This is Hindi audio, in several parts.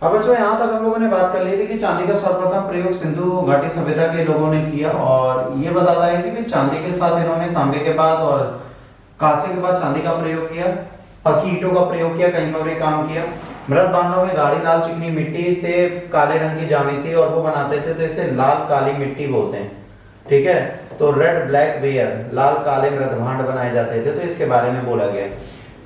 अब बच्चों यहाँ तक हम लोगों ने बात कर ली थी कि चांदी का सर्वप्रथम प्रयोग सिंधु घाटी सभ्यता के लोगों ने किया, और ये बताता है कि भाई चांदी के साथ इन्होंने तांबे के बाद और कांसे के बाद चांदी का प्रयोग किया, पक्की ईंटों का प्रयोग किया, कहीं पर भी काम किया। मृत भांडों में गाढ़ी लाल चिकनी मिट्टी से काले रंग की जामी थी और वो बनाते थे, तो इसे लाल काली मिट्टी बोलते हैं। ठीक है, तो रेड ब्लैक वेयर, लाल काले मृत भांड बनाए जाते थे, तो इसके बारे में बोला गया।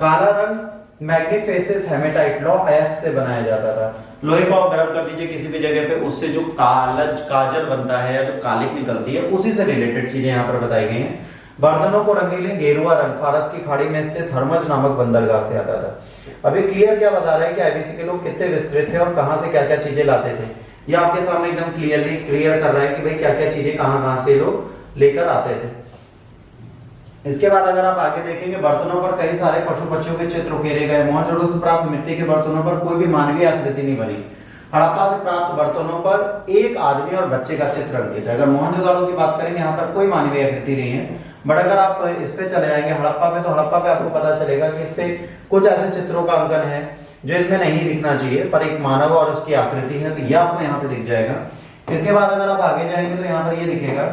काला रंग मैग्नीफेसिस हेमेटाइट लॉ अयस्क से बनाया जाता था। लोहे को आप गर्म कर दीजिए किसी भी जगह पे, उससे जो कालज काजल बनता है या जो कालिक निकलती है, उसी से रिलेटेड चीजें यहाँ पर बताई गई हैं। बर्तनों को रंगीले गेरुआ रंग फारस की खाड़ी में स्थित हरमज नामक बंदरगाह से आता था। अभी क्लियर क्या बता रहा है कि आईबीसी के लोग कितने विस्तृत थे और कहां से क्या क्या चीजें लाते थे। ये आपके सामने एकदम क्लियरली क्लियर कर रहा है कि भाई क्या क्या चीजें कहां कहां से लोग लेकर आते थे। इसके बाद अगर आप आगे देखेंगे, बर्तनों पर कई सारे पशु पक्षियों के चित्र उकेरे गए। मोहनजोदड़ो से प्राप्त मिट्टी के बर्तनों पर कोई भी मानवीय आकृति नहीं बनी। हड़प्पा से प्राप्त बर्तनों पर एक आदमी और बच्चे का चित्र अंकित है। अगर मोहनजोदड़ो की बात करेंगे, यहाँ पर कोई मानवीय आकृति नहीं है, बट अगर आप इस पे चले जाएंगे हड़प्पा पे, तो हड़प्पा पे आपको पता चलेगा कि इस पे कुछ ऐसे चित्रों का अंकन है जो इसमें नहीं दिखना चाहिए, पर एक मानव और उसकी आकृति है, तो यह आपको यहाँ पे दिख जाएगा। इसके बाद अगर आप आगे जाएंगे तो यहाँ पर ये दिखेगा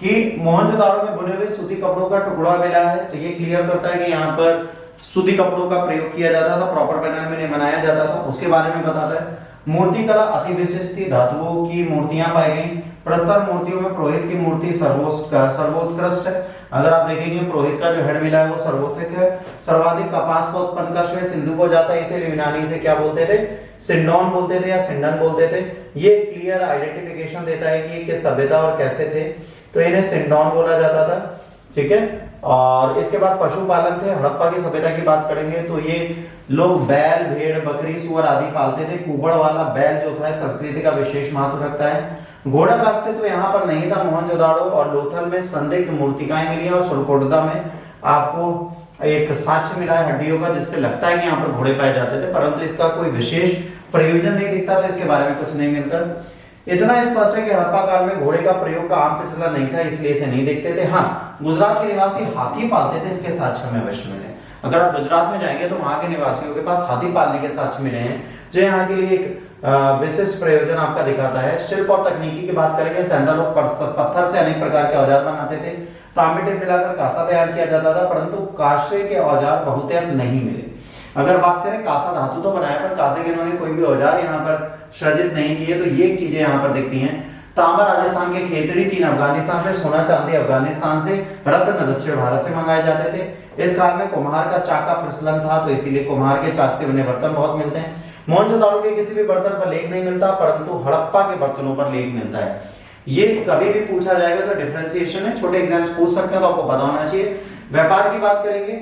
कि मोहनजोदाड़ो में बुने हुए सूती कपड़ों का टुकड़ा मिला है, तो ये क्लियर करता है कि यहाँ पर सूती कपड़ों का प्रयोग किया जाता था, प्रॉपर पैटर्न में बनाया जाता था, उसके बारे में बताता है। मूर्ति कला अति विशिष्ट थी, धातुओं की मूर्तियां पाई गई। प्रस्तर मूर्तियों में पुरोहित की मूर्ति सर्वोत्कृष्ट है। अगर आप देखेंगे पुरोहित का जो हेड मिला है वो सर्वोत्कृष्ट है। सर्वाधिक कपास का उत्पन्न का श्रेय सिंधु को जाता है, इसे यूनानी से क्या बोलते थे, सिंडोन बोलते थे या सिंडन बोलते थे। ये क्लियर आइडेंटिफिकेशन देता है कि ये किस सभ्यता और कैसे थे, तो इन्हें सिंडोन बोला जाता था। ठीक है, और इसके बाद पशुपालन थे। हड़प्पा की सभ्यता की बात करेंगे तो ये लोग बैल भेड़ बकरी सुअर आदि पालते थे। कुबड़ वाला बैल जो था संस्कृति का विशेष महत्व रखता है। घोड़ा का अस्तित्व यहाँ पर नहीं था। मोहनजोदाड़ो और लोथल में संदिग्ध मूर्तिकाएं मिली और सुरकोटदा में आपको एक साक्ष्य मिला है हड्डियों का, जिससे लगता है कि यहाँ पर घोड़े पाए जाते थे, परंतु इसका कोई विशेष प्रयोजन नहीं दिखता, तो इसके बारे में कुछ नहीं मिलता। इतना स्पष्ट है कि हड़प्पा काल में घोड़े का प्रयोग का आम प्रचलन नहीं था, इसलिए इसे नहीं देखते थे। हाँ, गुजरात के निवासी हाथी पालते थे, इसके साक्ष्य हमें अवश्य मिले। अगर आप गुजरात में जाएंगे तो वहां के निवासियों के पास हाथी पालने के साक्ष्य मिले हैं, जो यहाँ के लिए एक विशिष्ट प्रयोजन आपका दिखाता है। शिल्प और तकनीकी की बात करेंगे, सेंधा लोग पत्थर से अनेक प्रकार के औजार बनाते थे। तांबे मिलाकर कांसा तैयार किया जाता था, परंतु कांसे के औजार बहुतायत नहीं मिले। अगर बात करें कांसा धातु तो बनाया, पर कांसे के इन्होंने कोई भी औजार यहाँ पर सृजित नहीं किए, तो ये चीजें यहाँ पर दिखती हैं। तांबा राजस्थान के खेतड़ी, तीन अफगानिस्तान से, सोना चांदी अफगानिस्तान से, रत्न दक्षिण भारत से मंगाए जाते थे। इस काल में कुम्हार का चाक का प्रचलन था, तो इसीलिए कुम्हार के चाक से बने बर्तन बहुत मिलते हैं। मोहनजोदाड़ो के किसी भी बर्तन पर लेख नहीं मिलता, परंतु हड़प्पा के बर्तनों पर लेख मिलता है। ये कभी भी पूछा जाएगा तो डिफरेंशिएशन है, छोटे एग्जाम्स पूछ सकते हैं, तो आपको पता होना चाहिए। व्यापार की बात करेंगे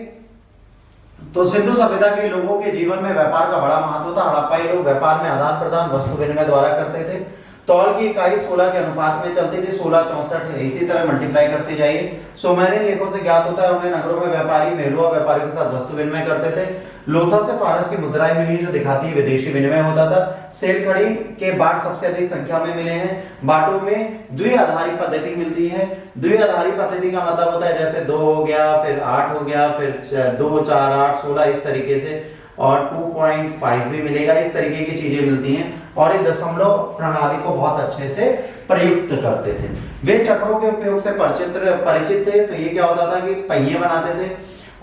तो सिंधु सभ्यता के लोगों के जीवन में व्यापार का बड़ा महत्व था। हड़प्पाई लोग व्यापार में आदान प्रदान वस्तु विनिमय द्वारा करते थे। तौल की इकाई 16 के अनुपात में चलती थी, 16 64 है, इसी तरह मल्टीप्लाई करते जाइए। सुमेरियन लेखों से ज्ञात होता है उन्हें नगरों में व्यापारी मेहरुआ व्यापारियों के साथ वस्तु विनिमय करते थे। लोथल से फारस की मुद्राएं मिली जो दिखाती है विदेशी विनिमय होता था। सेलखड़ी के बाट सबसे अधिक संख्या में मिले हैं। बाटों में द्विआधारी पद्धति मिलती है। द्विआधारी पद्धति का मतलब होता है जैसे 2 हो गया, फिर 8 हो गया, फिर 2 4 8 16 इस तरीके से, और 2.5 भी मिलेगा, इस तरीके की चीजें मिलती हैं। और एक दशमलव प्रणाली को बहुत अच्छे से प्रयुक्त करते थे। वे चक्रों के उपयोग से परिचित थे। तो ये क्या होता था कि पहिए बनाते थे,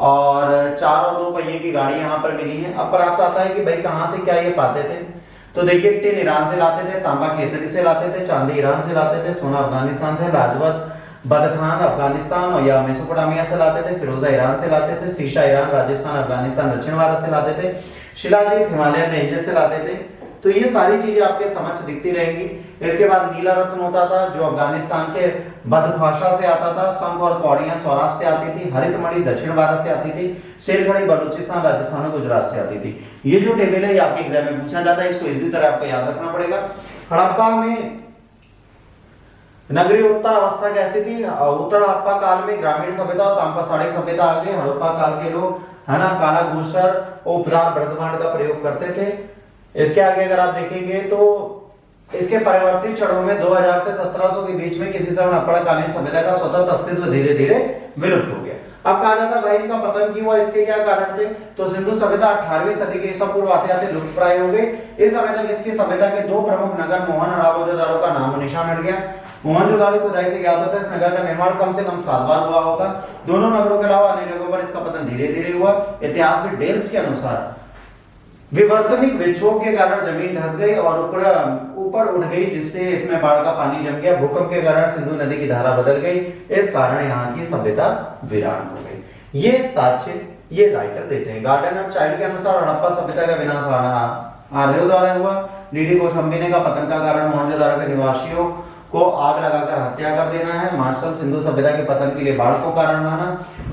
और 4 और 2 पहिए की गाड़ी यहाँ पर मिली है। अब प्राप्त आता है कि भाई कहाँ से क्या ये पाते थे, तो देखिए टिन ईरान से लाते थे, तांबा खेतड़ी से लाते थे, चांदी ईरान से लाते थे, सोना अफगानिस्तान से, लाजवत बदखान अफगानिस्तान और या मेसोपोटामिया से लाते थे, फिरोजा ईरान से लाते थे, शीशा ईरान राजस्थान अफगानिस्तान दक्षिण भारत से लाते थे, शिलाजीत हिमालयन रेंजेस से लाते थे। तो ये सारी चीजें आपके समक्ष दिखती रहेंगी। इसके बाद नीला रत्न होता था जो अफगानिस्तान के बदख्वाशा से आता था। शंख और कौड़ियां सौराष्ट्र से आती थी। हरित मणि दक्षिण भारत से आती थी। शेरघड़ी बलूचिस्तान राजस्थान और गुजरात से आती थी। ये जो टेबल है ये आपके एग्जाम में पूछा जाता है, इसको इसी तरह आपको याद रखना पड़ेगा। हड़प्पा में नगरीय उत्तर अवस्था कैसी थी? उत्तर हड़प्पा काल में ग्रामीण सभ्यता और सांपाषाणिक सभ्यता आ गई। हड़प्पा काल के लोग है ना काला घूसर उपदार बृहदभांड का प्रयोग करते थे। इसके आगे अगर आप देखेंगे तो इसके परिवर्ती चरणों में 2000 से 1700 के बीच में किसी समय हड़प्पा कालीन सभ्यता का स्वतंत्र अस्तित्व धीरे धीरे विलुप्त हो गया। अब कहा जाता है भाई इनका पतन क्यों हुआ, इसके क्या कारण थे? तो सिंधु सभ्यता 18वीं सदी के ईसा पूर्व आते आते लुप्त प्राय हो गई। इस समय तक इसकी सभ्यता के दो प्रमुख नगर मोहन और मोहनजोदाड़ो का नामो निशान हट गया। मोहनजोदाड़ो खुदाई से ज्ञात होता है इस नगर का निर्माण कम से कम 7 बार हुआ होगा। दोनों नगरों के अलावा अन्य जगहों पर इसका पतन धीरे धीरे हुआ। इतिहास में डेल्स के अनुसार विवर्तनिक विक्षोभ के कारण जमीन धंस गई और ऊपर उठ गई, जिससे इसमें बाढ़ का पानी जम गया। भूकंप के कारण सिंधु नदी की धारा बदल गई, इस कारण यहाँ की सभ्यता वीरान हो गई। ये साक्ष्य ये राइटर देते हैं। गार्डन ऑफ चाइल्ड के अनुसार हड़प्पा सभ्यता का विनाश आर्यों द्वारा हुआ। डीडी कोशंबी का पतन का कारण मोहनजोदाड़ो के निवासियों को आग लगाकर हत्या कर देना है। मार्शल सिंधु सभ्यता के पतन के लिए बाढ़ को कारण माना।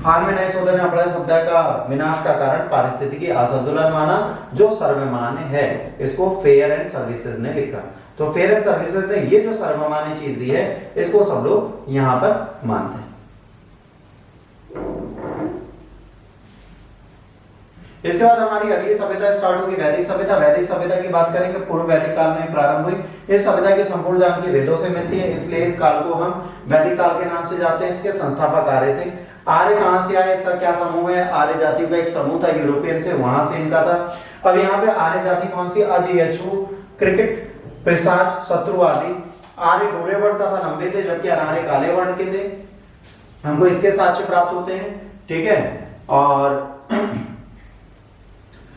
हाल में नए शोधन ने अपराध सभ्यता का विनाश का कारण पारिस्थितिकी असंतुलन माना, जो सर्वमान्य है। इसको फेयर एंड सर्विसेज ने लिखा। तो फेयर एंड सर्विसेज ने ये जो सर्वमान्य चीज दी है इसको सब लोग यहां पर मानते हैं। इसके बाद हमारी अगली सभ्यता स्टार्ट होगी वैदिक सभ्यता। वैदिक सभ्यता की बात करेंगे पूर्व वैदिक काल में प्रारंभ हुई। इस सभ्यता की संपूर्ण जानकारी वेदों से मिलती है, इसलिए इस काल को हम वैदिक काल के नाम से जानते हैं। इसके संस्थापक आर्य थे। आर्य कहां से आए, इसका क्या समूह है? आर्य जातियों का एक समूह था यूरोपियन से, वहां से इनका था। अब यहाँ पे आर्य जाति कौन सी? अजयछू, क्रिकेट, पिशाच, शत्रु आदि। आर्य गोरे वर्ण तथा लंबे थे, जबकि अनार्य काले वर्ण के थे। हमको इसके साक्ष्य प्राप्त होते हैं, ठीक है। और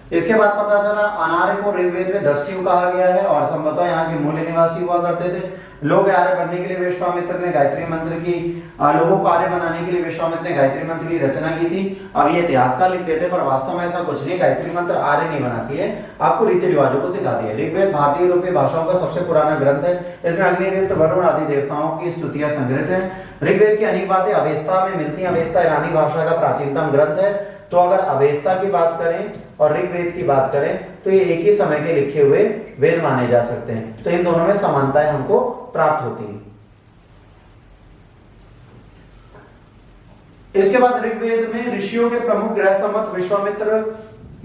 इसके बाद पता चला अनार्य को ऋग्वेद में दस्यु कहा गया है और संभवतः यहाँ के मूल निवासी हुआ करते थे। लोग आर्य बनने के लिए विश्वामित्र ने गायत्री मंत्र की लोगों को आर्य बनाने के लिए विश्वामित्र ने गायत्री मंत्र की रचना की थी। अब ये इतिहासकार लिख देते पर वास्तव में ऐसा कुछ नहीं। गायत्री मंत्र आर्य नहीं बनाती है, आपको रीति रिवाजों को सिखाती है। ऋग्वेद भारतीय यूरोपीय भाषाओं का सबसे पुराना ग्रंथ है। इसमें अग्नि, नृत्य, वरुण आदि देवताओं की स्तुतियां संग्रहित है। ऋग्वेद की अनेक बातें अवेस्ता में मिलती है। अवेस्ता ईरानी भाषा का प्राचीनतम ग्रंथ है। तो अगर अवेस्ता की बात करें और ऋग्वेद की बात करें तो ये एक ही समय के लिखे हुए वेद माने जा सकते हैं। तो इन दोनों में समानताएं हमको प्राप्त होती हैं। इसके बाद ऋग्वेद में ऋषियों के प्रमुख ग्रह सम्मत विश्वामित्र,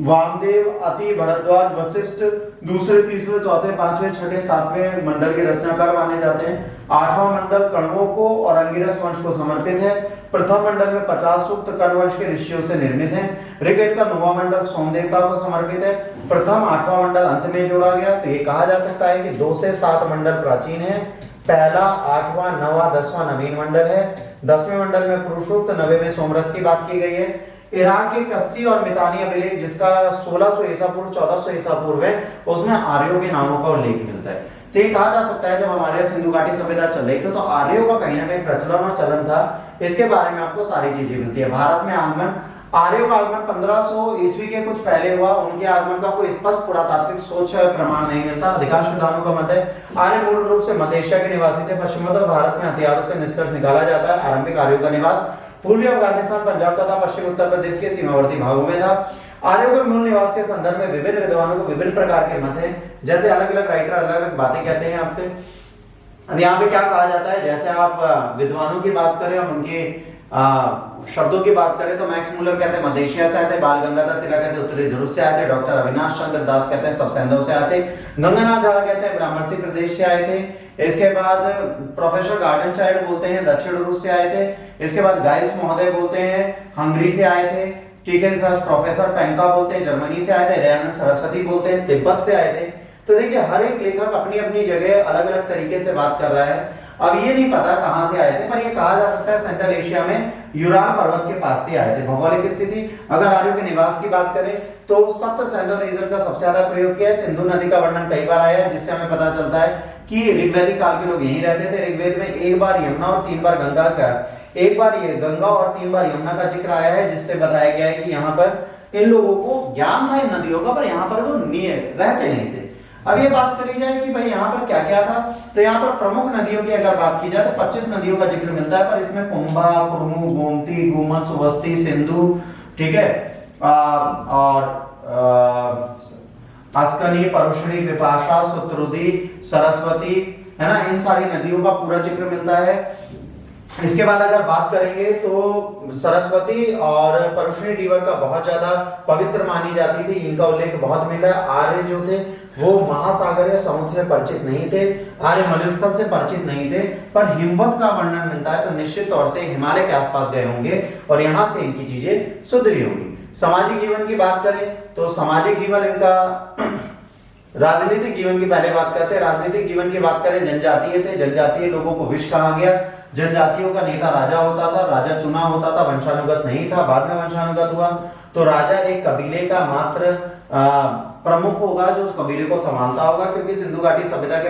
वामदेव, अति, भरद्वाज, वशिष्ठ दूसरे, तीसरे, चौथे, पांचवें, छठे, सातवें मंडल के रचनाकार माने जाते हैं। आठवां मंडल कण्वों को और अंगिरस वंश को समर्पित है। प्रथम मंडल में 50 सूक्त कण्व वंश के ऋषियों से निर्मित है। ऋग्वेद का 9वां मंडल सोमदेवता को समर्पित है। प्रथम 8वां मंडल अंत में जोड़ा गया। तो ये कहा जा सकता है कि 2 से 7 मंडल प्राचीन है। पहला, 8वां, 9वां, 10वां नवीन मंडल है। 10वें मंडल में पुरुषोक्त, 9वें में सोमरस की बात की गई है। इराक के कस्सी और मितानी अभिलेख जिसका 1600 ईसा पूर्व 1400 ईसा पूर्व है, उसमें आर्यों के नामों का उल्लेख मिलता है। तो ये कहा जा सकता है जब हमारे सिंधु घाटी सभ्यता चल रही थी तो आर्यों का कहीं ना कहीं प्रचलन और चलन था। इसके बारे में आपको सारी चीजें मिलती है। भारत में आगमन, आर्यों का आगमन 1500 ईस्वी के कुछ पहले हुआ। उनके आगमन का कोई स्पष्ट पुरातात्विक सोच प्रमाण नहीं मिलता। अधिकांश विद्वानों का मत है आर्य मूल रूप से मध्य एशिया के निवासी थे। पश्चिमोत्तर भारत में हथियारों से निष्कर्ष निकाला जाता है आरंभिक आर्यों का निवास पूर्वी अफगानिस्तान, पंजाब तथा पश्चिम उत्तर प्रदेश के सीमावर्ती भागों में था। आर्यों के मूल निवास के संदर्भ में विभिन्न विद्वानों को विभिन्न प्रकार के मत हैं। जैसे अलग अलग राइटर अलग अलग बातें कहते हैं आपसे। अब यहाँ पे क्या कहा जाता है, जैसे आप विद्वानों की बात करें और उनके शब्दों की बात करें तो मैक्स मूलर कहते हैं मध्य एशिया से आते, बाल गंगाधर तिलक कहते हैं उत्तरी ध्रुव से आए थे, डॉक्टर अविनाश चंद्र दास कहते हैं सबसेंधव से आते, गंगानाथ झाला कहते हैं ब्राह्मणसी प्रदेश से आए थे। इसके बाद प्रोफेसर गार्डन चाइल्ड बोलते हैं दक्षिण रूस से आए थे। इसके बाद गाइस महोदय बोलते हैं हंगरी से आए थे। ठीक है, सर प्रोफेसर पेंका बोलते हैं जर्मनी से आए थे। दयानंद सरस्वती बोलते हैं तिब्बत से आए थे। तो देखिए हर एक लेखक अपनी अपनी जगह अलग अलग तरीके से बात कर रहा है। अब ये नहीं पता कहां से आए थे, पर ये कहा जा सकता है सेंट्रल एशिया में यूराल पर्वत के पास से आए थे। भौगोलिक स्थिति, अगर आर्यों के निवास की बात करें तो सप्त सैंधव रीजन का सबसे ज्यादा प्रयोग किया है। सिंधु नदी का वर्णन कई बार आया है, जिससे हमें पता चलता है कि ऋग्वैदिक काल के लोग यहीं रहते थे। ऋग्वेद में एक बार यमुना और 3 बार गंगा का, एक बार ये गंगा और 3 बार यमुना का जिक्र आया है, जिससे बताया गया है कि यहाँ पर इन लोगों को ज्ञान था इन नदियों का, पर यहाँ पर वो रहते नहीं थे। अब ये बात करी जाए कि भाई यहाँ पर क्या क्या था, तो यहाँ पर प्रमुख नदियों की अगर बात की जाए तो 25 नदियों का जिक्र मिलता है, पर इसमें कुंभा, कुर्मू, गोमती, गोमन, सुवस्ती, सिंधु, ठीक है, और अस्कनी, परुष्णी, विपाशा, सुत्रुदी, सरस्वती, है ना, इन सारी नदियों का पूरा जिक्र मिलता है। इसके बाद अगर बात करेंगे तो सरस्वती और परुष्णी रिवर का बहुत ज्यादा पवित्र मानी जाती थी, इनका उल्लेख बहुत मिला है। आर्य जो थे वो महासागर या समुद्र से परिचित नहीं थे, आर्य मरुस्थल से परिचित नहीं थे, पर हिमवत का वर्णन मिलता है तो निश्चित तौर से हिमालय के आसपास गए होंगे और यहाँ से इनकी चीजें सुधरी होंगी। सामाजिक जीवन की बात करें तो सामाजिक जीवन इनका राजनीतिक जीवन की पहले बात करते हैं। राजनीतिक जीवन की बात करें, जनजातीय थे, जनजातीय लोगों को विश कहा गया। जनजातियों का नेता राजा होता था, राजा चुना होता था, वंशानुगत नहीं था, बाद में वंशानुगत हुआ। तो राजा एक कबीले का मात्र प्रमुख होगा जो उस कबीले को संभालता होगा, क्योंकि सिंधु घाटी सभ्यता के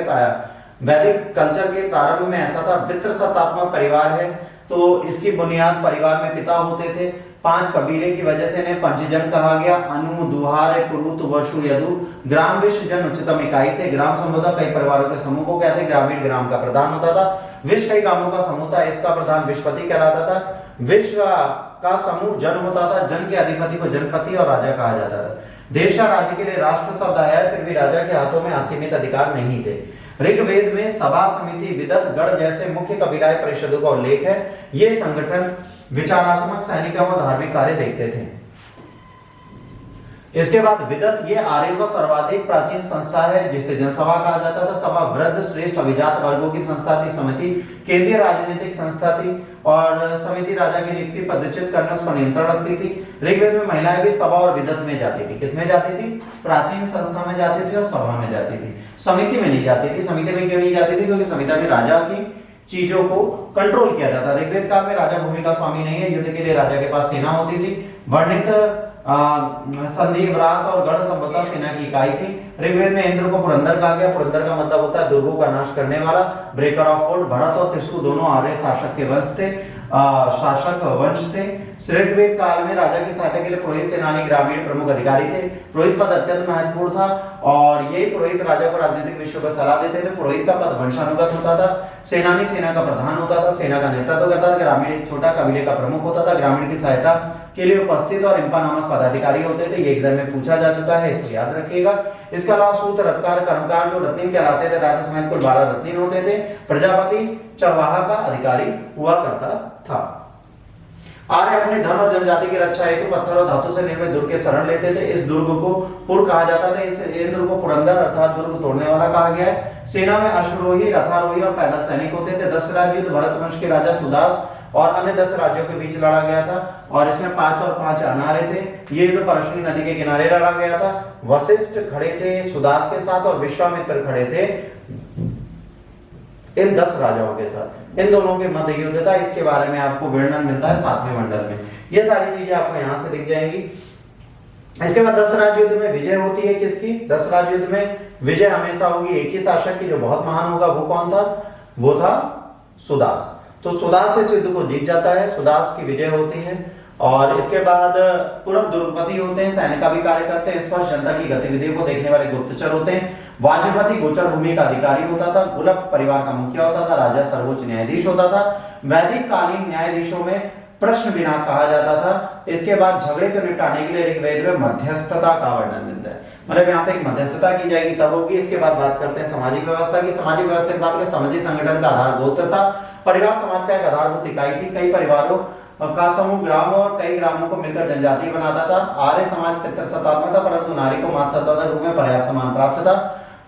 वैदिक कल्चर के प्रारंभ में ऐसा था, पितृसत्तात्मक परिवार है तो इसकी बुनियाद परिवार में पिता होते थे। 5 कबीले की वजह से इन्हें पंचजन कहा गया। अनु, दुहार, पुरुत, वशु, यदु। ग्राम विश जन उच्चतम इकाई थे। ग्राम संबोधन कई परिवारों के समूह को कहते हैं। ग्रामीण ग्राम का प्रधान होता था। विश कई गांवों का समूह था, इसका प्रधान विशपति कहलाता था। विश का समूह जन होता था, जन के अधिपति को जनपति और राजा कहा जाता था। देश या राज्य के लिए राष्ट्र शब्द आया है, फिर भी राजा के हाथों में असीमित अधिकार नहीं थे। ऋग्वेद में सभा, समिति, विदत, गण जैसे मुख्य कबीलाई परिषदों का उल्लेख है। ये संगठन विचारात्मक, सैनिक व धार्मिक कार्य देखते थे। इसके बाद विदत, ये आर्यों का सर्वाधिक प्राचीन संस्था है जिसे जनसभा कहा जाता था। सभा वृद्ध, श्रेष्ठ, अभिजात वर्गों की संस्था थी। समिति केंद्रीय राजनीतिक संस्था थी और समिति राजा की नियुक्ति पदच्युत करने उस पर नियंत्रण रखती थी। ऋग्वेद में महिलाएं भी सभा और विदत में जाती थी। किसमें जाती थी? प्राचीन संस्था में जाती थी और सभा में जाती थी, समिति में नहीं जाती थी। समिति में क्यों नहीं जाती थी? क्योंकि समिति में राजा की चीजों को कंट्रोल किया जाता। ऋग्वेद काल में राजा भूमि का स्वामी नहीं है, युद्ध के लिए राजा के पास सेना होती थी। वर्णित संधि, व्रात और गढ़ संबंधित सेना की इकाई थी। ऋग्वेद में इंद्र को पुरंदर कहा गया। पुरंदर का मतलब होता है दुर्गों का नाश करने वाला, ब्रेकर ऑफ फोर्ट। भरत और त्रिशु दोनों आर्य शासक के वंश थे, शासक वंश थे। ऋग्वेद काल में राजा की सहायता के लिए पुरोहित, सेनानी, ग्रामीण प्रमुख अधिकारी थे। पुरोहित पद अत्यंत महत्वपूर्ण था और यही पुरोहित राजा को राजनीतिक विषयों पर सलाह देते थे। पुरोहित का पद वंशानुगत होता था। सेनानी सेना का प्रधान होता था, सेना का नेतृत्व करता था। ग्रामीण एक छोटा कबीले का प्रमुख होता था। ग्रामीण की सहायता के लिए उपस्थित और इंपा नामक पदाधिकारी होते थे। ये एग्जाम में पूछा जा चुका है, इसको याद रखिएगा। इसके अलावा सूत, रत्कार, कर्मकार जो रत्नीन कहलाते थे। राजा समेत कुल 12 रत्नीन होते थे। प्रजापति चरवाहा का अधिकारी हुआ करता था। आर्य अपने धन और जनजाति की रक्षा हेतु पत्थर और धातु से निर्मित दुर्ग के शरण लेते थे। इस दुर्ग को पुर कहा जाता था। इस दुर्ग को पुरंदर अर्थात दुर्ग तोड़ने वाला कहा गया है। सेना में अश्वरोही, रथारोही और पैदल सैनिक होते थे। 10 राज्य युद्ध भरत वंश के राजा सुदास और अन्य 10 राज्यों के बीच लड़ा गया था और इसमें 5 और 5 अनारे थे। ये युद्ध परशुनी नदी के किनारे लड़ा गया था। वशिष्ठ खड़े थे सुदास के साथ और विश्वामित्र खड़े थे इन 10 राजाओं के साथ। इन दोनों के मध्य युद्ध था। इसके बारे में आपको वर्णन मिलता है 7वें मंडल में। ये सारी चीजें आपको यहां से दिख जाएंगी। इसके बाद 10 राज्य युद्ध में विजय होती है किसकी? 10 राज्य युद्ध में विजय हमेशा होगी एक ही शासक की जो बहुत महान होगा। वो कौन था? वो था सुदास। तो सुदास इस युद्ध को जीत जाता है, सुदास की विजय होती है। और इसके बाद पूर्व दुर्गपति होते हैं, सैनिक का भी कार्य करते हैं। स्पष्ट जनता की गतिविधियों को देखने वाले गुप्तचर होते हैं। वाजपति गोचर भूमि का अधिकारी होता था। गुलक परिवार का मुखिया होता था। राजा सर्वोच्च न्यायाधीश होता था। वैदिक कालीन न्यायाधीशों में प्रश्न विनाक कहा जाता था। इसके बाद झगड़े को निपटाने के लिए ऋग्वेद में मध्यस्थता का वर्णन मिलता है, मतलब यहाँ पे एक मध्यस्थता की जाएगी तब होगी। इसके बाद बात करते हैं सामाजिक व्यवस्था की। सामाजिक व्यवस्था की बात करें, सामाजिक संगठन का आधार गोत्र था। परिवार समाज का एक आधारभूत इकाई थी। कई परिवारों का समूह ग्राम और कई ग्रामों को मिलकर जनजाति बनाता था। आर्य समाज पितृसत्तात्मक था, परंतु नारी को मातृसत्ता के रूप में पर्याप्त सम्मान प्राप्त था।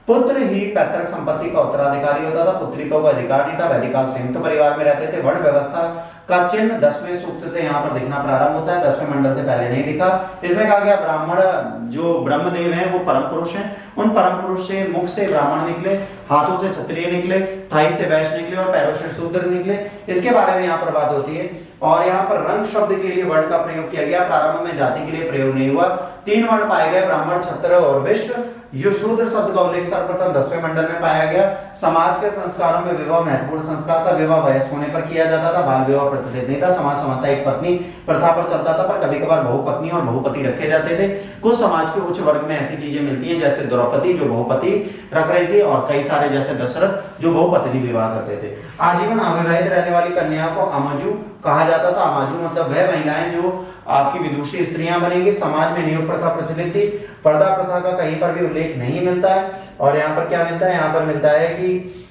पुत्र ही पैतृक संपत्ति का उत्तराधिकारी होता था, पुत्री को अधिकार नहीं था। वैदिक काल संयुक्त परिवार में रहते थे। वर्ण व्यवस्था का चिन्ह 10वें सूक्त से यहाँ पर दिखना प्रारंभ होता है, 10वें मंडल से पहले नहीं दिखा। इसमें कहा गया ब्राह्मण जो ब्रह्मदेव हैं वो परम पुरुष हैं। उन परम पुरुष से मुख से ब्राह्मण निकले, हाथों से क्षत्रिय निकले, थाई से वैश्य निकले और पैरों से शूद्र निकले। इसके बारे में यहाँ पर बात होती है। और यहाँ पर रंग शब्द के लिए वर्ण का प्रयोग किया गया। प्रारंभ में जाति के लिए प्रयोग नहीं हुआ। 3 वर्ण पाए गए, ब्राह्मण, क्षत्र और वैश्य। यो शूद्र शब्द का उल्लेख सर्वप्रथम 10वें मंडल में पाया गया। समाज के संस्कारों में विवाह महत्वपूर्ण संस्कार था। विवाह वयस्क होने पर किया जाता था। बाल विवाह प्रचलित नहीं था। समाज समानता एक पत्नी प्रथा पर चलता था, पर कभी कभार बहुपत्नी और बहुपति रखे जाते थे। कुछ समाज के उच्च वर्ग में ऐसी चीजें मिलती हैं जैसे द्रौपदी जो बहुपति रख रही थी और कई सारे जैसे दशरथ जो बहुपत्नी विवाह करते थे। आजीवन अविवाहित रहने वाली कन्या को अमजू कहा जाता था। अमाजू मतलब वह महिलाएं जो आपकी विदुषी स्त्रियां बनेंगी। समाज में नियोग प्रथा प्रचलित थी। पर्दा प्रथा का कहीं पर भी उल्लेख नहीं मिलता है। और यहाँ पर क्या मिलता है? यहाँ पर मिलता है कि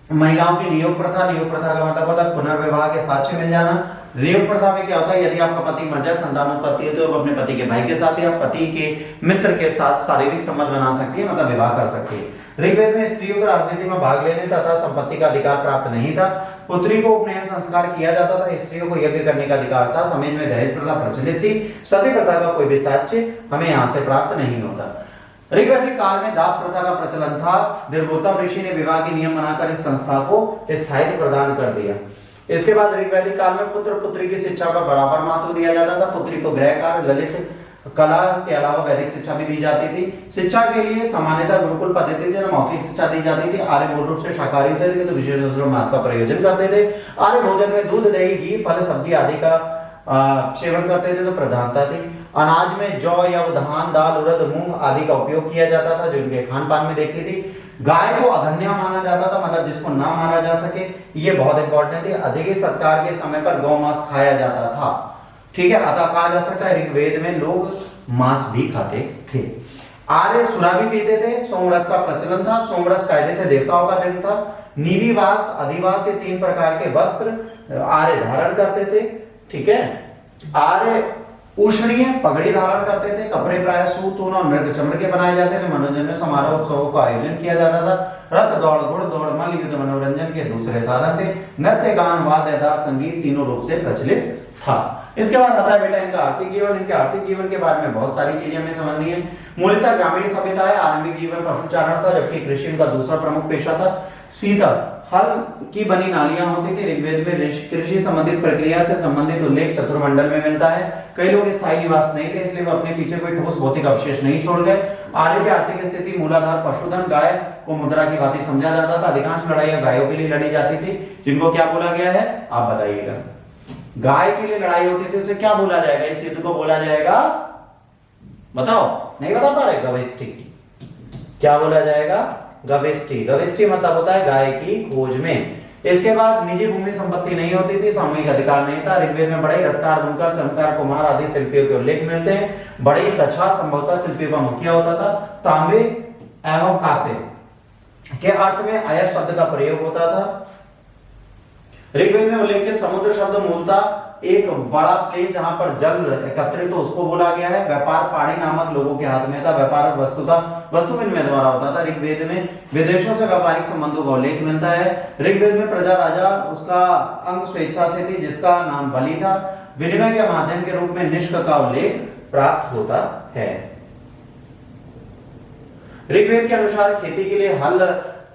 महिलाओं की नियोग प्रथा का मतलब होता है पुनर्विवाह के साक्ष्य मिल जाना। नियोग प्रथा में क्या होता है, यदि आपका पति मर जाए, संतानोत्पत्ति है, तो आप अपने पति के भाई के साथ या पति के मित्र के साथ शारीरिक संबंध बना सकती है, मतलब विवाह कर सकती है। ऋग्वेद में स्त्रियों को राजनीति में भाग लेने तथा संपत्ति का अधिकार प्राप्त नहीं था। पुत्री को उपनयन संस्कार किया जाता था, स्त्रियों को यज्ञ करने का अधिकार था। समाज में दहेज प्रथा प्रचलित थी। सती प्रथा का कोई भी साक्ष्य हमें यहाँ से प्राप्त नहीं होता। ऋग्वैदिक काल में दास प्रथा का प्रचलन था। दिर्घोतम ऋषि ने विवाह के नियम बनाकर इस संस्था को स्थायित्व प्रदान कर दिया। इसके बाद ऋग्वैदिक काल में पुत्र पुत्री की शिक्षा का बराबर महत्व दिया जाता था। पुत्री को गृह कार्य, ललित कला के अलावा वैदिक शिक्षा भी दी जाती थी। शिक्षा के लिए सामान्यतः गुरुकुल पद्धति थी, मौखिक शिक्षा दी जाती थी। आर्य मूल रूप से शाकाहारी होते थे, तो विशेष रूप से मांस का प्रयोजन करते थे। आर्य भोजन में दूध, दही, घी, फल, सब्जी आदि का सेवन करते थे, तो प्रधानता थी। अनाज में जौ या धान, दाल, उड़द, मूंग आदि का उपयोग किया जाता था, जो इनके खान पान में देखती थी। गाय को अधन्या माना जाता था, मतलब जिसको ना मारा जा सके, ये बहुत इंपॉर्टेंट है। अधिक सत्कार के समय पर गौ मांस खाया जाता था, ठीक है। अतः कहा जा सकता है ऋग्वेद में लोग मांस भी खाते थे। आर्य सुरा भी पीते थे। सोमरस का प्रचलन था। सोमरस कायदे से देवताओं का दिन था। निविवास, अधिवास, ये 3 प्रकार के वस्त्र आर्य धारण करते थे, ठीक है। आर्य उष्णीय पगड़ी धारण करते थे। कपड़े प्राय सूत, ऊन और मृग चमड़े के बनाए जाते थे। मनोरंजन समारोह उत्सवों का आयोजन किया जाता था। रथ दौड़, घुड़ दौड़, मल्ल युद्ध मनोरंजन के दूसरे साधन थे। नृत्य, गान, वाद्य यथार्थ संगीत तीनों रूप से प्रचलित था। इसके बाद आता है बेटा इनका आर्थिक जीवन। इनके आर्थिक जीवन के बारे में बहुत सारी चीजें हमें समझनी है। मूलतः ग्रामीण सभ्यता है। आरंभिक जीवन पशुचारण था, जबकि कृषि इनका दूसरा प्रमुख पेशा था। सीता हल की बनी नालियां होती थी। ऋग्वेद में कृषि संबंधित प्रक्रिया से संबंधित उल्लेख चतुर्मंडल में मिलता है। कई लोग स्थायी निवास नहीं थे, इसलिए वो अपने पीछे कोई ठोस भौतिक अवशेष नहीं छोड़ गए। आर्य की आर्थिक स्थिति मूलाधार पशुधन, गाय को मुद्रा की भांति समझा जाता था। अधिकांश लड़ाइयां गायों के लिए लड़ी जाती थी, जिनको क्या बोला गया है, आप बताइएगा। गाय के लिए लड़ाई होती थी, उसे क्या बोला जाएगा? इस युद्ध को बोला जाएगा, बताओ, नहीं बता पा रहे? गवेष्टि। क्या बोला जाएगा? गवेष्टि। गवेष्टि मतलब होता है गाय की खोज में। इसके बाद निजी भूमि संपत्ति नहीं होती थी, सामूहिक अधिकार नहीं था। ऋग्वेद में बड़े रत्नकार, बुनकर, चमत्कार, कुम्हार आदि शिल्पियों के उल्लेख मिलते हैं। बड़े तछा संभवतः शिल्पियों का मुखिया होता था। तांबे एवं कांसे के अर्थ में अयस्क शब्द का प्रयोग होता था। ऋग्वेद में उल्लेखित समुद्र शब्द मूलतः एक बड़ा प्लेस जहां पर जल एकत्रित हो उसको बोला गया है। व्यापार पाणी नामक लोगों के हाथ में था। व्यापार वस्तु विनिमय द्वारा होता था। ऋग्वेद में विदेशों से व्यापारिक संबंधों का उल्लेख मिलता है। ऋग्वेद में प्रजा राजा उसका अंग स्वेच्छा से थी, जिसका नाम बलि था। विनिमय के माध्यम के रूप में निष्क का उल्लेख प्राप्त होता है। ऋग्वेद के अनुसार खेती के लिए हल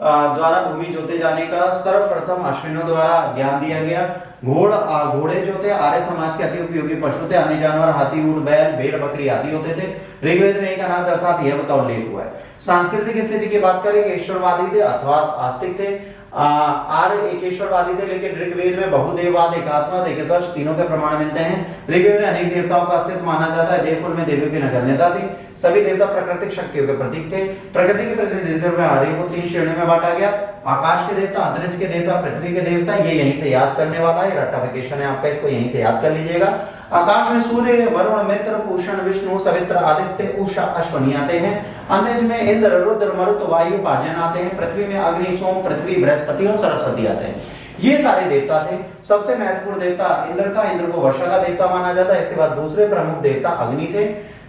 द्वारा भूमि जोते जाने का सर्वप्रथम अश्विनों द्वारा ज्ञान दिया गया। घोड़े जो थे आर्य समाज के अति उपयोगी पशु थे। अन्य जानवर हाथी, ऊंट, बैल, भेड़, बकरी आदि होते थे। ऋग्वेद में एक अनाज अर्थात यव का उल्लेख हुआ है। सांस्कृतिक स्थिति की बात करें, ईश्वरवादी थे अथवा आस्तिक थे। आर्य एक ईश्वरवादी थे, लेकिन ऋग्वेद में बहुदेववाद, एकात्मवाद, एकदर्श तीनों के प्रमाण मिलते हैं। ऋग्वेद में अनेक देवताओं का अस्तित्व माना जाता है। देवकुल में देवियों की नगण्यता थी। सभी देवता प्राकृतिक शक्तियों के प्रतीक थे। प्रकृति के प्रतिनिधित्व में आर्य को 3 श्रेणियों में बांटा गया। आकाश के देवता, अंतरिक्ष के देवता, पृथ्वी के देवता। ये यहीं से याद करने वाला है, रट्टाफिकेशन है आपका, इसको यहीं से याद कर लीजिएगा। आकाश में सूर्य, वरुण, मित्र, पूषण, विष्णु, सवित्र, आदित्य, उषा, अश्वनी आते हैं। अंतरिक्ष में इंद्र, रुद्र, मरुत, वायु, पाजन आते हैं। पृथ्वी में अग्नि, सोम, पृथ्वी, बृहस्पति और सरस्वती आते हैं। ये सारे देवता थे। सबसे महत्वपूर्ण देवता इंद्र था। इंद्र को वर्षा का देवता माना जाता है। इसके बाद दूसरे प्रमुख देवता अग्नि थे।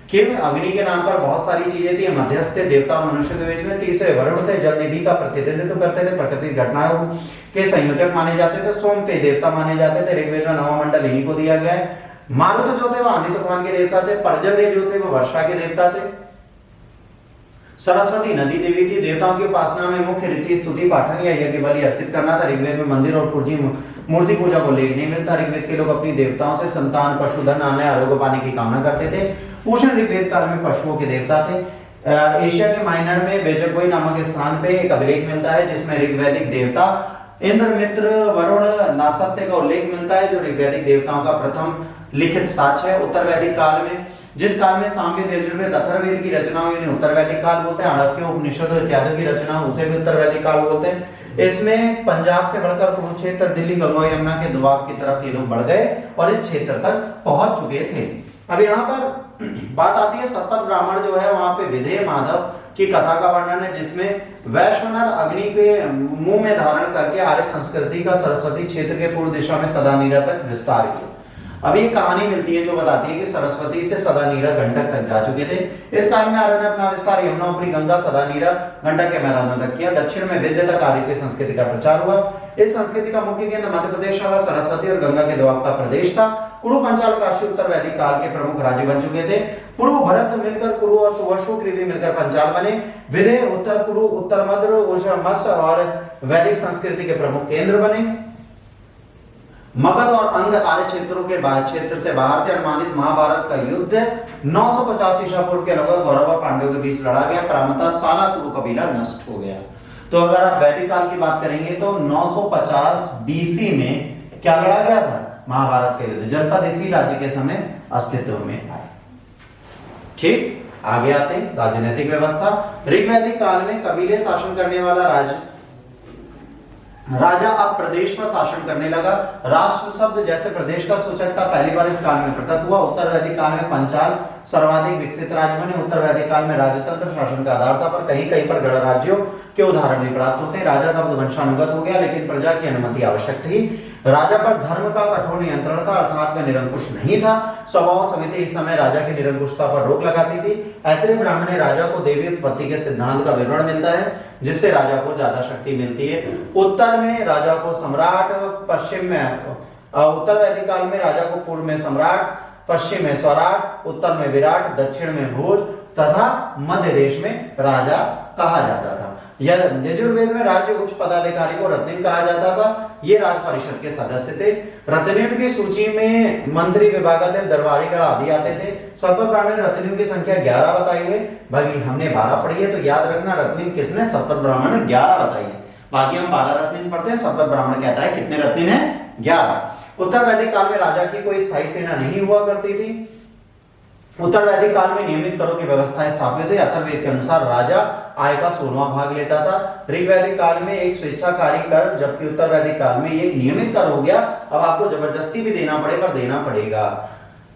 किम अग्नि के नाम पर बहुत सारी चीजें थी। मध्यस्थ देवता मनुष्य के बीच में। तीसरे वरुण थे, जल निधि का प्रतिनिधित्व करते थे, प्राकृतिक घटनाओं के संयोजक माने जाते थे। सोम के देवता माने जाते थे। ऋग्वेद में नवा मंडल इन्हीं को दिया गया है। मारुत जो थे वो आंधी तूफान के देवता थे। पर्जन्य जो थे वो वर्षा के देवता थे। सरस्वती नदी देवी थी। देवताओं की उपासना में मुख्य रीति स्तुति, पाठन या यज्ञ बलि अर्पित करना था। ऋग्वेद में मंदिर और मूर्ति पूजा को उल्लेख नहीं मिलता। ऋग्वेद के लोग अपनी देवताओं से संतान, पशुधन, आने, आरोग्य पाने की कामना करते थे। पूषण ऋग्वेद काल में पशुओं के देवता थे। एशिया के माइनर में बेजगोई नामक स्थान पे एक अभिलेख मिलता है, जिसमें ऋग्वैदिक देवता इंद्र, मित्र, वरुण, नासत्य का उल्लेख मिलता है, जो ऋग्वैदिक देवताओं का प्रथम लिखित साक्ष्य है। उत्तर वैदिक काल में, जिस काल में सामवेद, यजुर्वेद, अथर्ववेद की रचना हुई, उत्तर वैदिक काल बोलते हैं। हड़प्पा उपनिषद इत्यादि की रचना, उसे भी उत्तर वैदिक काल बोलते हैं। इसमें पंजाब से बढ़कर कुरुक्षेत्र, दिल्ली, गंगा यमुना के दोआब की तरफ ये लोग बढ़ गए और इस क्षेत्र तक पहुंच चुके थे। अब यहाँ पर बात आती है शतपथ ब्राह्मण जो है वहां पे विधेय माधव की कथा का वर्णन है, जिसमें वैश्वानर अग्नि के मुंह में धारण करके आर्य संस्कृति का सरस्वती क्षेत्र के पूर्व दिशा में सदानीरा तक विस्तार किया। अब ये कहानी मिलती है जो बताती है कि सरस्वती से सदानीरा गंडक तक जा चुके थे। इस काल में आर्य ने अपना विस्तार यमुना ऊपरी गंगा सदानीरा गंडक के मैदानों तक किया। दक्षिण में विद्या तक आर्य की संस्कृति का प्रचार हुआ। इस संस्कृति का मुख्य केंद्र मध्य प्रदेश वाला सरस्वती और गंगा के दोआब का प्रदेश था। कुरु पंचाल काशी उत्तर वैदिक काल के प्रमुख राज्य बन चुके थे। पूर्व भरत मिलकर कुरु और तुवशु कृवि मिलकर पंचाल बने। विदेह उत्तर कुरु उत्तर मध्य मत्स्य और वैदिक संस्कृति के प्रमुख केंद्र बने। मगध और अंग आर्य क्षेत्रों के क्षेत्र से बाहर से अनुमानित महाभारत का युद्ध 950 ईसा पूर्व के लगभग कौरव और पांडवों के बीच लड़ा गया। क्रमतः सारा कुरु कबीला नष्ट हो गया। तो अगर आप वैदिक काल की बात करेंगे तो 950 बीसी में क्या लड़ा गया था? महाभारत का युद्ध। जनपद इसी राज्य के समय अस्तित्व में आए। ठीक, आगे आते हैं राजनीतिक व्यवस्था। ऋग्वैदिक काल में कबीले शासन करने वाला राजा अब प्रदेश पर शासन करने लगा। राष्ट्र शब्द जैसे प्रदेश का सूचक था पहली बार इस काल में प्रकट हुआ। उत्तर वैदिक काल में पंचाल सर्वाधिक विकसित राज्य बने। उत्तर वैदिक काल में राजतंत्र शासन का आधार था, पर कहीं कहीं पर गणराज्यों के उदाहरण भी प्राप्त होते हैं। राजा का वंशानुगत हो गया, लेकिन प्रजा की अनुमति आवश्यक थी। राजा पर धर्म का कठोर नियंत्रण था, अर्थात वह निरंकुश नहीं था। सभाओं समिति इस समय राजा की निरंकुशता पर रोक लगाती थी। ऐत्रेय ब्राह्मण ने राजा को देवी उत्पत्ति के सिद्धांत का विवरण मिलता है, जिससे राजा को ज्यादा शक्ति मिलती है। उत्तर में राजा को सम्राट, पश्चिम में उत्तर वैदिक काल में राजा को पूर्व में सम्राट, पश्चिम में स्वराट, उत्तर में विराट, दक्षिण में भोज तथा मध्य देश में राजा कहा जाता था। यजुर्वेद में राज्य उच्च पदाधिकारी को रत्निन कहा जाता था। ये राज परिषद के सदस्य थे। रत्नियों की सूची में मंत्री, विभागाध्यक्ष, दरबारीगण आदि आते थे। शतपथ ब्राह्मण ने रत्नियों की संख्या 11 बताई है। भाई हमने 12 पढ़ी है, तो याद रखना रत्निन किसने? शतपथ ब्राह्मण ने 11 बताई है। बाकी हम 12 रत्निन पढ़ते हैं, शतपथ ब्राह्मण कहता है कितने रत्निन है? 11। उत्तर वैदिक काल में राजा की कोई स्थायी सेना नहीं हुआ करती थी। उत्तर वैदिक काल में नियमित करों की व्यवस्था स्थापित हुई। अथर्ववेद के अनुसार राजा आय का 16वां भाग लेता था। ऋग्वैदिक काल में एक स्वेच्छाकारी कर, जबकि उत्तर वैदिक काल में एक नियमित कर हो गया। अब आपको जबरदस्ती भी देना पड़े, पर देना पड़ेगा।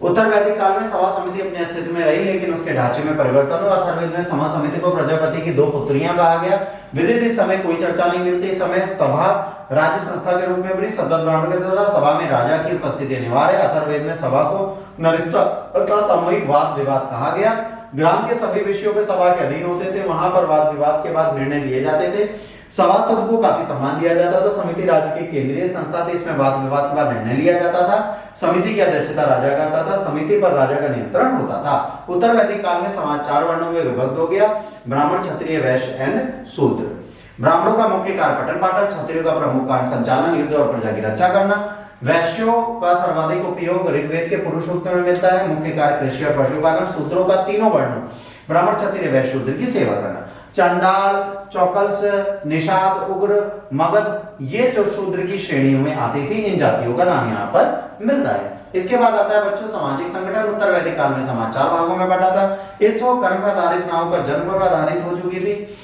उत्तर वैदिक काल में सभा समिति अपने अस्तित्व में रही, लेकिन उसके ढांचे में परिवर्तन हुआ। अथर्ववेद में सभा समिति को प्रजापति की 2 पुत्रियां कहा गया। विदित इस समय कोई चर्चा नहीं मिलती। इस समय सभा राज्य संस्था के रूप में बनी। शतपथ ब्राह्मण के द्वारा सभा में राजा की उपस्थिति अनिवार्य है। अथर्ववेद में सभा को नरिष्ठा अर्थात सामूहिक वाद विवाद कहा गया। ग्राम के सभी विषयों पे सभा के अधीन होते थे। वहां पर वाद विवाद के बाद निर्णय लिए जाते थे। सभासद को काफी सम्मान दिया जाता था। समिति राज्य की केंद्रीय संस्था थी। इसमें वाद विवाद के बाद निर्णय लिया जाता था। समिति की अध्यक्षता राजा करता था। समिति पर राजा का नियंत्रण होता था। उत्तर वैदिक काल में समाज 4 वर्णों में विभक्त हो गया: ब्राह्मण, क्षत्रिय, वैश्य एंड शूद्र। ब्राह्मणों का मुख्य कार्य पठन पाठन, क्षत्रियों का प्रमुख कार्य संचालन, युद्ध और प्रजा की रक्षा करना। वैश्यों का सर्वाधिक उपयोग ऋग्वेद के पुरुष सूक्त में मिलता है। मुख्य कार्य कृषि और पशुपालन। शूद्रों का तीनों वर्णों ब्राह्मण, क्षत्रिय, वैश्य, शूद्र की सेवा करना। चंडाल, चौकल्स, निषाद, उग्र, मगध ये जो शूद्र की श्रेणियों में आती थी, इन जातियों का नाम यहाँ पर मिलता है। इसके बाद आता है बच्चों सामाजिक संगठन। उत्तर वैदिक काल में समाज 4 भागों में बटा था। इसको कर्म पर आधारित, नाव पर जन्म पर आधारित हो चुकी थी।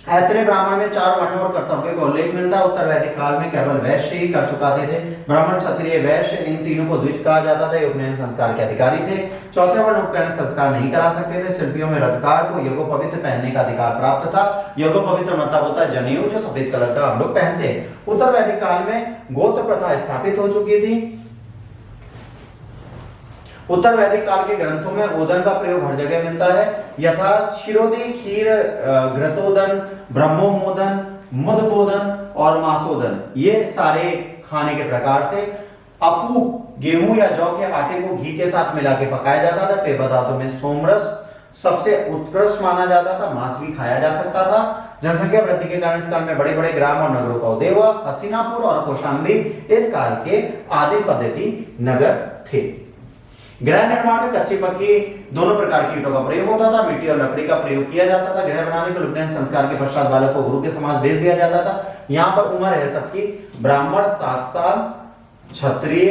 ऐत्रेय ब्राह्मण में 4 वर्णों और कर्तव्य का उल्लेख मिलता है। उत्तर वैदिक काल में केवल वैश्य ही कर चुकाते थे। ब्राह्मण, क्षत्रिय, वैश्य इन तीनों को द्विज कहा जाता था। उपनयन संस्कार के अधिकारी थे। चौथे वर्ण उपनयन संस्कार नहीं करा सकते थे। शिल्पियों में रथकार को यज्ञोपवीत पहनने का अधिकार प्राप्त था। यज्ञोपवीत मतलब होता है जनेऊ, जो सफेद कलर का हम लोग पहनते हैं। उत्तर वैदिक काल में गोत्र प्रथा स्थापित हो चुकी थी। उत्तर वैदिक काल के ग्रंथों में ओदन का प्रयोग हर जगह मिलता है, यथा क्षीरोदी, खीर, घृतोदन, ब्रह्मोमोदन, मुदकोदन और मासोदन। ये सारे खाने के प्रकार थे। अपू गेहूं या जौ के आटे को घी के साथ मिला के पकाया जाता था। पेय पदार्थों में सोमरस सबसे उत्कृष्ट माना जाता था। मांस भी खाया जा सकता था। जनसंख्या वृद्धि के कारण इस काल में बड़े बड़े ग्राम और नगरों का उदय हुआ। हस्तिनापुर और कौशाम्बी इस काल के आदि पद्धति नगर थे। गृह निर्माण में कच्ची पक्की दोनों प्रकार की ईंटों का प्रयोग होता था। मिट्टी और लकड़ी का प्रयोग किया जाता था। गृह बनाने के उपनयन संस्कार के पश्चात बालक को गुरु के समाज भेज दिया जाता था। यहाँ पर उम्र है सबकी: ब्राह्मण 7 साल, क्षत्रिय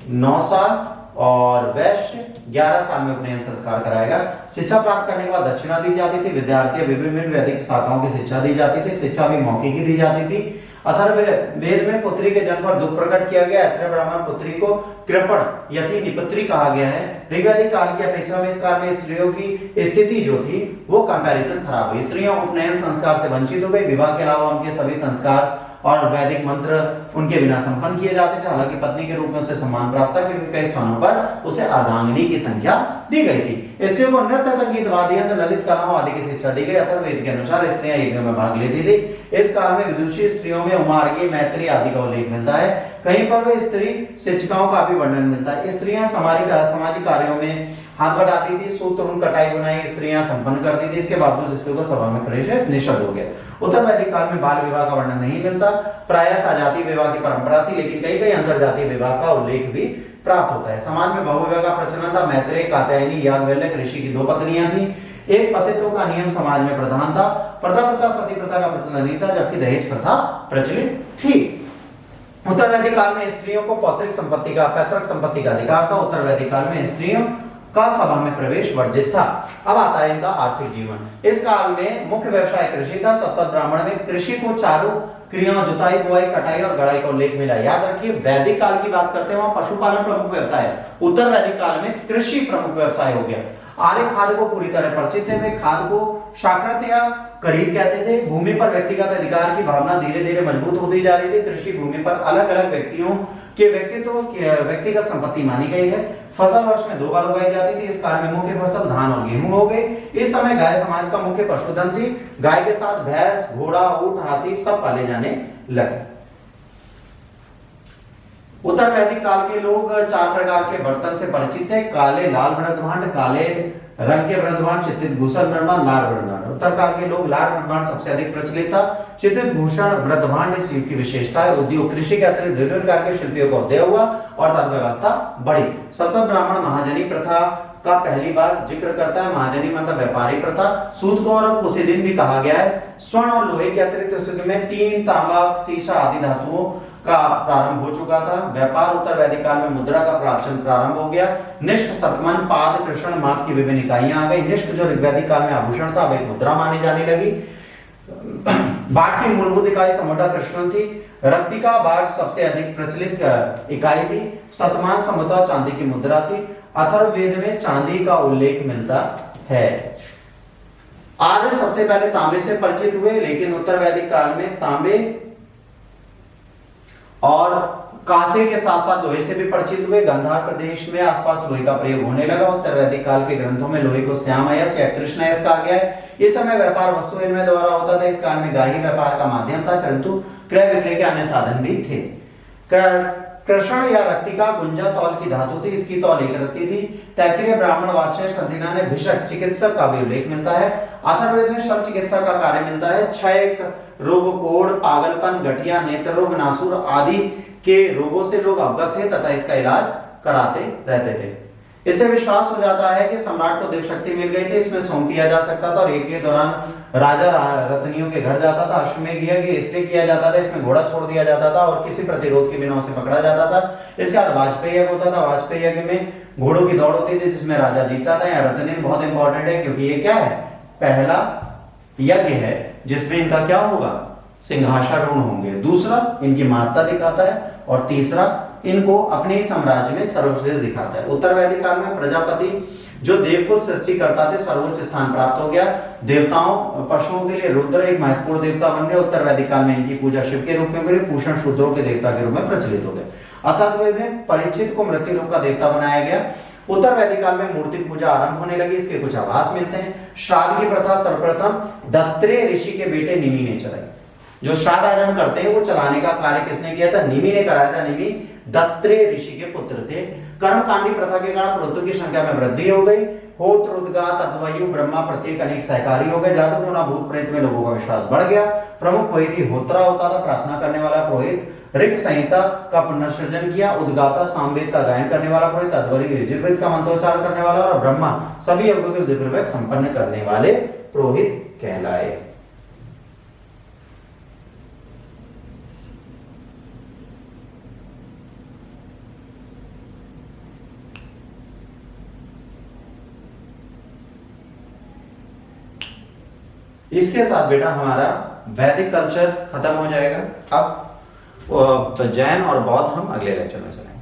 9 साल और वैश्य 11 साल में उपनयन संस्कार कराएगा। शिक्षा प्राप्त करने के बाद दक्षिणा दी जाती थी। विद्यार्थी विभिन्न वैदिक शाखाओं की शिक्षा दी जाती थी। शिक्षा भी मौखिक ही दी जाती थी। अथर्ववेद में पुत्री के जन्म पर दुख प्रकट किया गया। अत्रि ब्राह्मण पुत्री को कृपण यति निपत्री कहा गया है। ऋग्वैदिक काल की अपेक्षा में इस काल में स्त्रियों की स्थिति जो थी वो कंपैरिजन खराब हुई। स्त्रियों उपनयन संस्कार से वंचित हो गई। विवाह के अलावा उनके सभी संस्कार और वैदिक मंत्र उनके बिना संपन्न किए जाते थे। हालांकि पत्नी के रूप में उसे सम्मान प्राप्त था, क्योंकि कई स्थानों पर उसे अर्धांगिनी की संख्या दी गई थी। स्त्रियों को नृत्य, संगीत, वाद्य यंत्र, ललित कलाओं आदि की शिक्षा दी गई। अथर्ववेद के अनुसार स्त्रियां यज्ञ में भाग लेती थी। इस काल में विदुषी स्त्रियों में उमार्गी, मैत्री आदि का उल्लेख मिलता है। कहीं पर वे स्त्री शिक्षिकाओं का भी वर्णन मिलता है। स्त्रियां सामाजिक कार्यों में हाथ बढ़ाती थी। सूत्र, ऊन, कटाई बुनाई स्त्रियां संपन्न करती थी। इसके बावजूद स्त्रियों को सभा में प्रवेश निषिद्ध हो गया। उत्तर वैदिक काल में बाल विवाह का वर्णन नहीं मिलता। प्रायः सजातीय विवाह की परंपरा थी, लेकिन कई कई अंतरजातीय विवाह का उल्लेख भी प्राप्त होता है। समाज में बहुविवाह का प्रचलन था। मैत्रेय, कात्यायनी, याज्ञवल्क्य ऋषि की 2 पत्नियां थी। एक पतित्व का नियम समाज में प्रधान था। प्रथा प्रथा, सती प्रथा का प्रचलन नहीं था, जबकि दहेज प्रथा प्रचलित थी। उत्तर वैदिक काल में स्त्रियों को पैतृक संपत्ति का अधिकार था। उत्तर वैदिक काल में स्त्रियों का सभा में प्रवेश वर्जित था। अब आता है इनका आर्थिक जीवन। इस काल में मुख्य व्यवसाय कृषि था। सतपथ ब्राह्मण में कृषि को चारों क्रियाओं जुताई, बुआई, कटाई और गड़ाई का उल्लेख मिला। याद रखिए, वैदिक काल की बात करते हैं वहां पशुपालन प्रमुख व्यवसाय है। उत्तर वैदिक काल में कृषि प्रमुख व्यवसाय हो गया। आर्य खाद को पूरी तरह परिचित थे। वे खाद को शाकृत या करीब कहते थे। भूमि पर व्यक्तिगत अधिकार की भावना धीरे धीरे मजबूत होती जा रही थी। कृषि भूमि पर अलग अलग व्यक्तियों के व्यक्तिगत संपत्ति मानी गई है। फसल वर्ष में 2 बार उगाई जाती थी। इस काल में मुख्य फसल धान और गेहूं हो गई। इस समय गाय समाज का मुख्य पशुधन थी। गाय के साथ भैंस, घोड़ा, ऊंट, हाथी सब पाले जाने लगे। उत्तर वैदिक काल के लोग 4 प्रकार के बर्तन से परिचित थे। काले लाल मृदभांड, काले रंग के मृदभांड, चित्रित भूषण मृदभांड, लाल मृदभांड। उत्तर काल के लोग लाल मृदभांड सबसे अधिक प्रचलित था। चित्रित भूषण मृदभांड इस युग की विशेषता है। उद्योग, कृषि के अतिरिक्त विभिन्न प्रकार के शिल्पियों का उदय हुआ और अर्थव्यवस्था बढ़ी। सतपथ ब्राह्मण महाजनी प्रथा का पहली बार जिक्र करता है। महाजनी मतलब व्यापारी प्रथा। सूद को और कुशीदिन भी कहा गया है। स्वर्ण और लोहे के अतिरिक्त इस युग में टीन, तांबा, सीसा आदि धातुओं का प्रारंभ हो चुका था। व्यापार उत्तर वैदिक काल में मुद्रा का प्रारंभ हो गया। निष्क, शतमन, पाद, कृष्ण, माप की विभिन्न इकाइयां आ गई। निष्क जो ऋग्वैदिक काल में आभूषण था, अब एक मुद्रा मानी जाने लगी। बाट की मूलभूत इकाई समोटा कृष्ण थी। रक्तिका बाट सबसे अधिक प्रचलित इकाई थी। शतमान समता चांदी की मुद्रा थी। अथर्ववेद में चांदी का उल्लेख मिलता है। आर्य सबसे पहले तांबे से परिचित हुए, लेकिन उत्तर वैदिक काल में तांबे और कांसे के साथ साथ लोहे से भी परिचित हुए। गांधार प्रदेश में आसपास लोहे का प्रयोग होने लगा। उत्तर वैदिक काल के ग्रंथों में लोहे को श्यामयस्क या कृष्णयस्क कहा गया है। इस समय व्यापार वस्तु विनिमय द्वारा होता था। इस काल में गाही व्यापार का माध्यम था, परंतु क्रय विक्रय के अन्य साधन भी थे। कृष्ण या रक्तिका गुंजा तौल की धातु थी। इसकी तौल 1 रत्ती थी। तैत्तिरीय ब्राह्मण वात्स्य संधिना ने भिषक चिकित्सक का भी उल्लेख मिलता है। अथर्ववेद में शल्य चिकित्सा का कार्य मिलता है। क्षय रोग, कोढ़, पागलपन, गठिया, नेत्र रोग, नासूर आदि के रोगों से लोग अवगत थे तथा इसका इलाज कराते रहते थे। इससे विश्वास हो जाता है कि सम्राट को देव शक्ति मिल गई थी। इसमें सोम किया जा सकता था और एक के दौरान राजा रत्नियों के घर जाता था। अश्वमेध यज्ञ इसलिए किया जाता था, इसमें घोड़ा छोड़ दिया जाता था और किसी प्रतिरोध के बिना उसे पकड़ा जाता था। इसके बाद वाजपेयी यज्ञ होता था। वाजपेयी यज्ञ में घोड़ों की दौड़ होती थी जिसमें राजा जीतता था। यहाँ रत्न बहुत इंपॉर्टेंट है, क्योंकि ये क्या है, पहला यज्ञ है जिसमें इनका क्या होगा, सिंहासनारूढ़ होंगे। दूसरा इनकी महत्ता दिखाता है और तीसरा इनको अपने ही साम्राज्य में सर्वश्रेष्ठ दिखाता है। उत्तर वैदिक काल में प्रजापति जो देवकुल सृष्टि करता थे सर्वोच्च स्थान प्राप्त हो गया। देवताओं पशुओं के लिए रुद्र एक महत्वपूर्ण देवता बन गए। उत्तर वैदिक काल में इनकी पूजा शिव के रूप में करी। पूषण शूद्रों के देवता के रूप में प्रचलित हो गए। अथर्ववेद में परिचित को मृत्यु रूप का देवता बनाया गया। उत्तर वैदिक काल में मूर्ति पूजा आरंभ होने लगी। इसके कुछ आभास मिलते हैं। श्राद्ध की प्रथा सर्वप्रथम दत्त्रेय ऋषि के बेटे निमि ने चलाई। जो श्राद्ध आचरण करते हैं वो चलाने का कार्य किसने किया था, निमि ने कराया था। निमि दत्त्रेय ऋषि के पुत्र थे। कर्मकांडी प्रथा के कारण पुरोहितों की संख्या में वृद्धि हो गई। होत्र, उद्गात, अथर्वयु, ब्रह्मा प्रत्येक अनेक सहकारी हो गए। जादू टोना भूत प्रेत में लोगों का विश्वास बढ़ गया। प्रमुख पुरोहित ही होत्रा होता था, प्रार्थना करने वाला पुरोहित। ऋग संहिता का पुनर्सृजन किया। उद्गाता सामवेद का गायन करने वाला पुरोहित। अध्वर्यु यजुर्वेद का मंत्रोच्चार करने वाला और ब्रह्मा सभी यज्ञों के विधिपूर्वक संपन्न करने वाले पुरोहित कहलाए। इसके साथ बेटा हमारा वैदिक कल्चर खत्म हो जाएगा। अब जैन और बौद्ध हम अगले लेक्चर में चलेंगे।